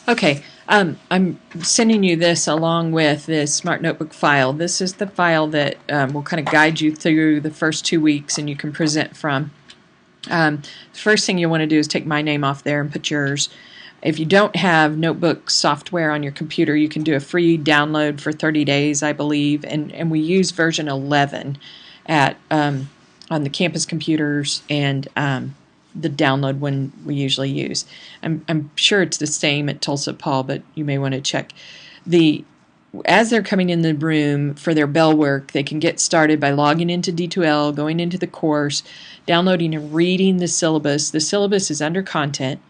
Okay, I'm sending you this along with this Smart Notebook file. This is the file that will kind of guide you through the first 2 weeks and you can present from. The first thing you want to do is take my name off there and put yours. If you don't have notebook software on your computer, you can do a free download for 30 days, I believe, and we use version 11 at on the campus computers and the download one we usually use. I'm sure it's the same at Tulsa Paul, but you may want to check. As they're coming in the room for their bell work, they can get started by logging into D2L, going into the course, downloading and reading the syllabus. The syllabus is under content.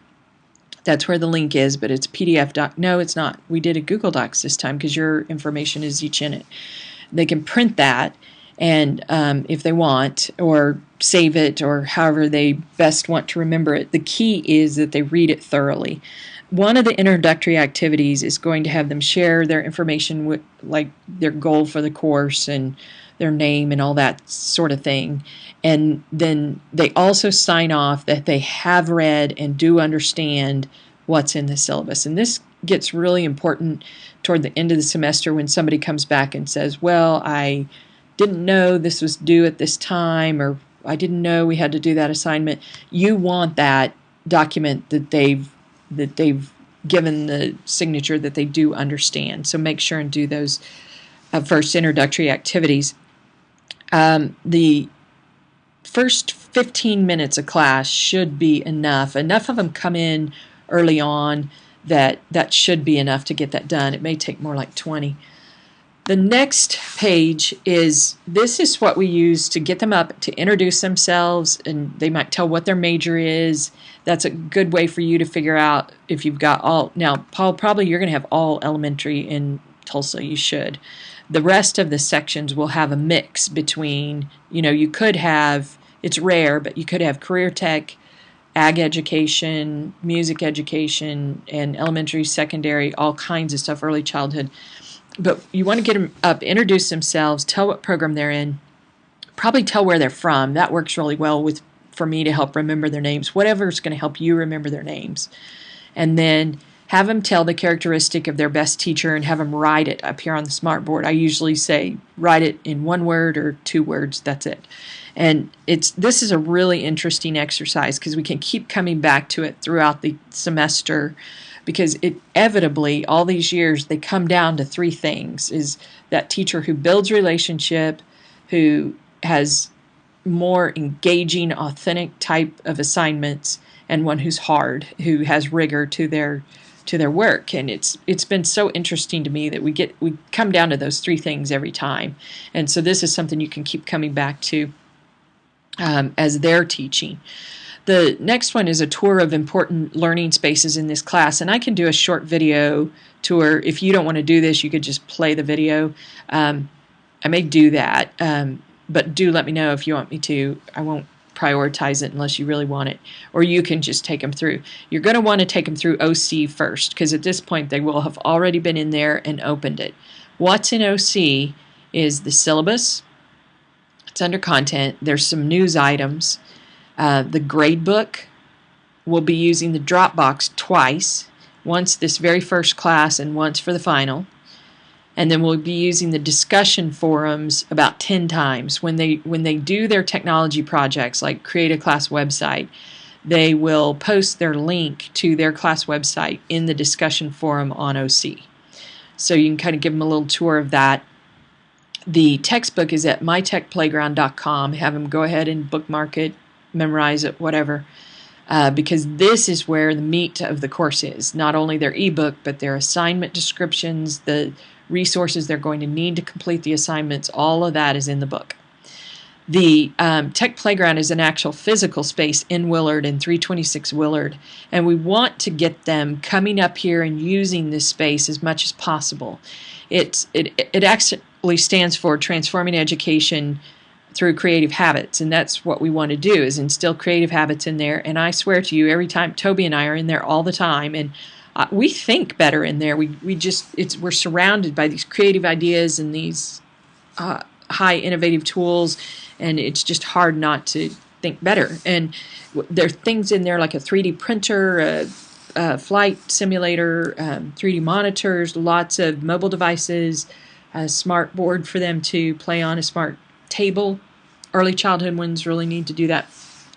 That's where the link is, but it's PDF doc. No, it's not. We did a Google Docs this time because your information is each in it. They can print that, and if they want, or save it, or however they best want to remember it. The key is that they read it thoroughly. One of the introductory activities is going to have them share their information with, like, their goal for the course and their name and all that sort of thing. And then they also sign off that they have read and do understand what's in the syllabus. And this gets really important toward the end of the semester when somebody comes back and says, well, I didn't know this was due at this time, or I didn't know we had to do that assignment. You want that document that they've given the signature that they do understand. So make sure and do those first introductory activities. The first 15 minutes of class should be enough. Enough of them come in early on that should be enough to get that done. It may take more like 20. The next page is what we use to get them up to introduce themselves, and they might tell what their major is. That's a good way for you to figure out if you've got all. Now, Paul, probably you're going to have all elementary in Tulsa. You should. The rest of the sections will have a mix between, you could have, it's rare, but you could have career tech, ag education, music education, and elementary, secondary, all kinds of stuff, early childhood. But you want to get them up, introduce themselves, tell what program they're in, probably tell where they're from. That works really well for me to help remember their names, whatever's going to help you remember their names. And then have them tell the characteristic of their best teacher and have them write it up here on the smartboard. I usually say write it in 1 word or 2 words, that's it. And this is a really interesting exercise because we can keep coming back to it throughout the semester, because it inevitably, all these years, they come down to 3 things. Is that teacher who builds relationship, who has more engaging, authentic type of assignments, and one who's hard, who has rigor to their work. And it's been so interesting to me that we come down to those 3 things every time. And so this is something you can keep coming back to as they're teaching. The next one is a tour of important learning spaces in this class, and I can do a short video tour. If you don't want to do this, you could just play the video. I may do that, but do let me know if you want me to. I won't prioritize it unless you really want it, or you can just take them through. You're going to want to take them through OC first, because at this point they will have already been in there and opened it. What's in OC is the syllabus. It's under content. There's some news items. The grade book, will be using the Dropbox twice, once this very first class and once for the final. And then we'll be using the discussion forums about 10 times. When they do their technology projects, like create a class website, they will post their link to their class website in the discussion forum on OC. So you can kind of give them a little tour of that. The textbook is at mytechplayground.com. Have them go ahead and bookmark it, memorize it, whatever, because this is where the meat of the course is. Not only their ebook, but their assignment descriptions, the resources they're going to need to complete the assignments, all of that is in the book. The Tech Playground is an actual physical space in Willard, in 326 Willard, and we want to get them coming up here and using this space as much as possible. It actually stands for Transforming Education through Creative Habits, and that's what we want to do, is instill creative habits in there. And I swear to you, every time, Toby and I are in there all the time, and we think better in there. We're surrounded by these creative ideas and these high innovative tools, and it's just hard not to think better. And there are things in there like a 3D printer, flight simulator, 3D monitors, lots of mobile devices, a smart board for them to play on, a smart table. Early childhood ones really need to do that.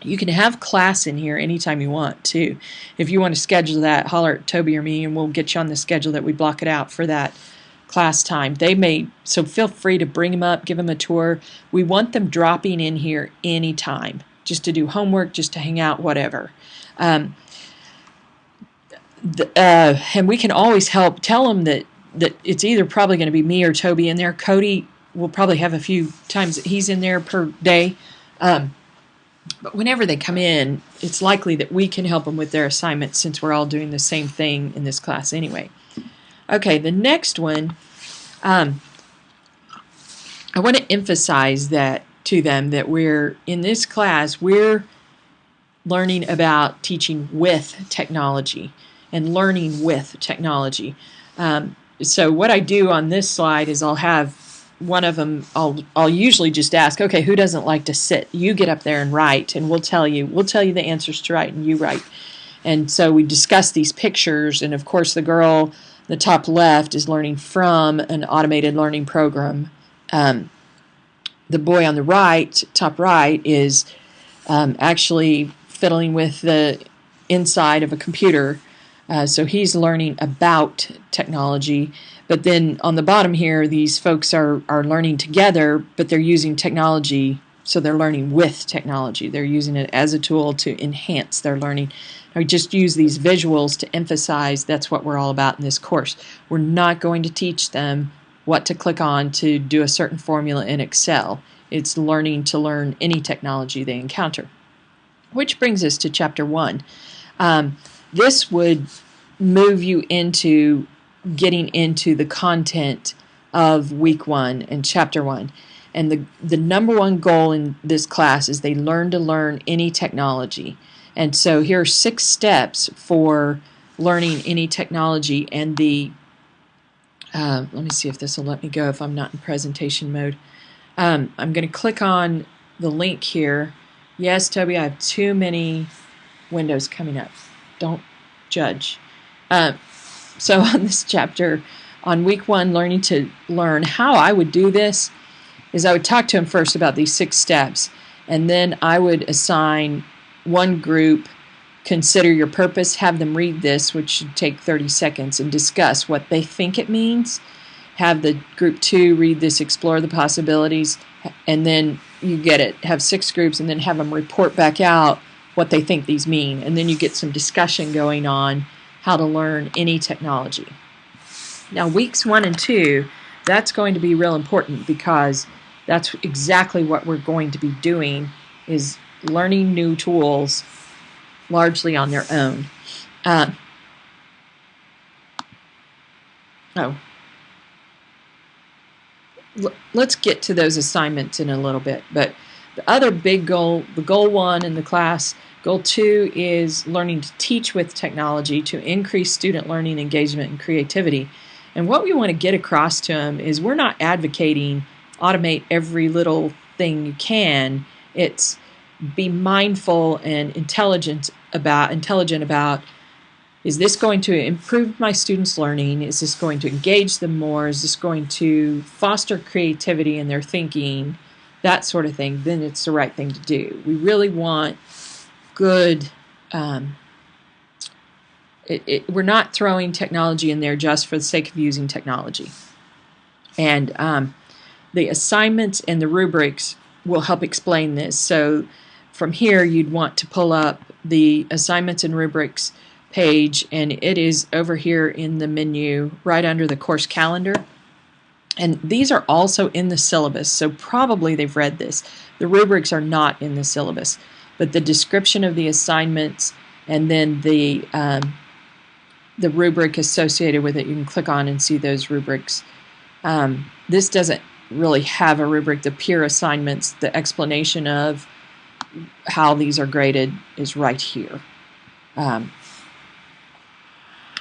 You can have class in here anytime you want, too. If you want to schedule that, holler at Toby or me, and we'll get you on the schedule that we block it out for that class time. So feel free to bring them up, give them a tour. We want them dropping in here anytime, just to do homework, just to hang out, whatever. And we can always help. Tell them that it's either probably going to be me or Toby in there. Cody will probably have a few times that he's in there per day. But whenever they come in, it's likely that we can help them with their assignments since we're all doing the same thing in this class anyway. Okay, the next one, I want to emphasize that to them that in this class, we're learning about teaching with technology and learning with technology. So what I do on this slide is I'll have one of them, I'll usually just ask, okay, who doesn't like to sit? You get up there and write, and we'll tell you the answers to write, and you write. And so we discuss these pictures, and of course the girl, the top left, is learning from an automated learning program. The boy on the right, top right, is actually fiddling with the inside of a computer. So he's learning about technology. But then on the bottom here, these folks are learning together, but they're using technology, so they're learning with technology. They're using it as a tool to enhance their learning. I just use these visuals to emphasize that's what we're all about in this course. We're not going to teach them what to click on to do a certain formula in Excel. It's learning to learn any technology they encounter. Which brings us to Chapter 1. This would move you into getting into the content of Week 1 and Chapter 1. And the number one goal in this class is they learn to learn any technology. And so here are 6 steps for learning any technology. And let me see if this will let me go if I'm not in presentation mode. I'm going to click on the link here. Yes, Toby, I have too many windows coming up. Don't judge. So on this chapter, on Week 1, learning to learn, how I would do this is I would talk to him first about these 6 steps, and then I would assign one group, consider your purpose, have them read this, which should take 30 seconds, and discuss what they think it means. Have the group 2 read this, explore the possibilities, and then you get it. Have 6 groups, and then have them report back out what they think these mean. And then you get some discussion going on how to learn any technology. Now, Weeks 1 and 2, that's going to be real important because that's exactly what we're going to be doing, is learning new tools largely on their own. Let's get to those assignments in a little bit. But the other big goal, the goal 1 in the class, goal 2 is learning to teach with technology to increase student learning, engagement, and creativity. And what we want to get across to them is we're not advocating automate every little thing you can. It's be mindful and intelligent about, is this going to improve my students' learning? Is this going to engage them more? Is this going to foster creativity in their thinking? That sort of thing. Then it's the right thing to do. We really want good, we're not throwing technology in there just for the sake of using technology. And the assignments and the rubrics will help explain this. So from here, you'd want to pull up the assignments and rubrics page, and it is over here in the menu right under the course calendar. And these are also in the syllabus, so probably they've read this. The rubrics are not in the syllabus, but the description of the assignments and then the rubric associated with it, you can click on and see those rubrics. This doesn't really have a rubric. The peer assignments, the explanation of how these are graded is right here. And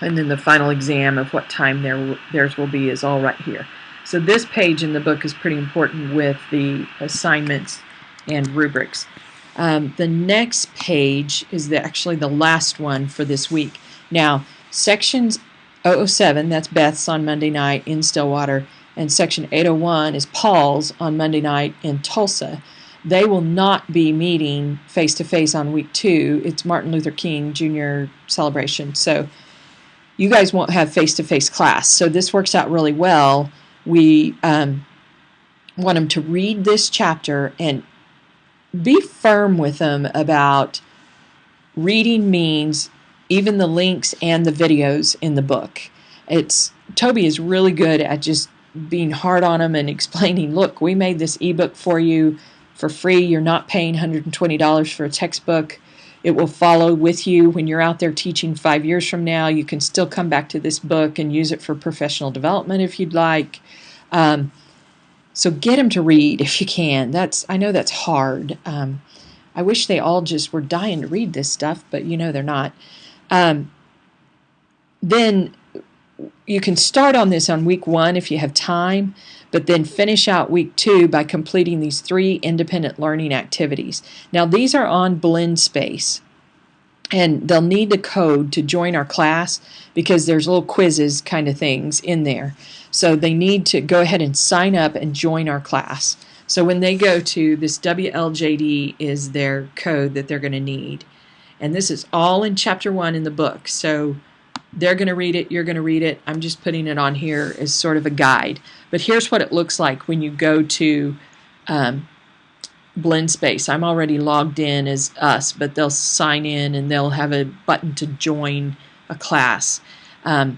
then the final exam of what time theirs will be is all right here. So this page in the book is pretty important with the assignments and rubrics. The next page is actually the last one for this week. Now, sections 007, that's Beth's on Monday night in Stillwater, and section 801 is Paul's on Monday night in Tulsa. They will not be meeting face-to-face on week 2. It's Martin Luther King Jr. celebration. So you guys won't have face-to-face class. So this works out really well. We want them to read this chapter and be firm with them about reading means even the links and the videos in the book. Toby is really good at just being hard on them and explaining, look, we made this ebook for you for free. You're not paying $120 for a textbook. It will follow with you when you're out there teaching 5 years from now. You can still come back to this book and use it for professional development if you'd like. So get them to read if you can. I know that's hard. I wish they all just were dying to read this stuff, but they're not. Then you can start on this on week 1 if you have time, but then finish out week 2 by completing these 3 independent learning activities. Now, these are on BlendSpace, and they'll need the code to join our class because there's little quizzes kind of things in there. So they need to go ahead and sign up and join our class. So when they go to this, WLJD is their code that they're going to need. And this is all in chapter 1 in the book. So they're going to read it, you're going to read it. I'm just putting it on here as sort of a guide. But here's what it looks like when you go to BlendSpace. I'm already logged in as us, but they'll sign in and they'll have a button to join a class. Now,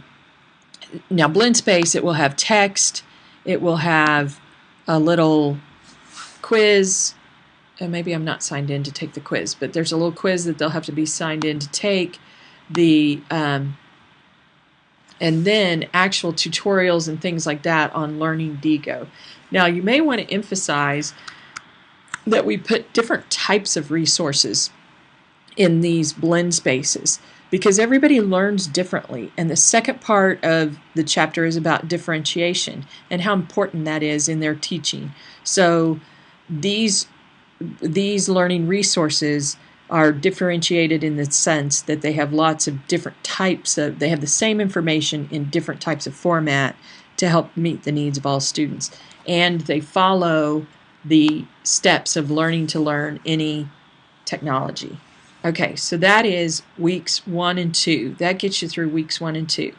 BlendSpace, it will have text, it will have a little quiz. Maybe I'm not signed in to take the quiz, but there's a little quiz that they'll have to be signed in to take. And then actual tutorials and things like that on Learning Digo. Now, you may want to emphasize that we put different types of resources in these BlendSpaces because everybody learns differently. And the second part of the chapter is about differentiation and how important that is in their teaching. So these learning resources are differentiated in the sense that they have lots of different they have the same information in different types of format to help meet the needs of all students. And they follow the steps of learning to learn any technology. Okay, so that is weeks 1 and 2. That gets you through weeks 1 and 2.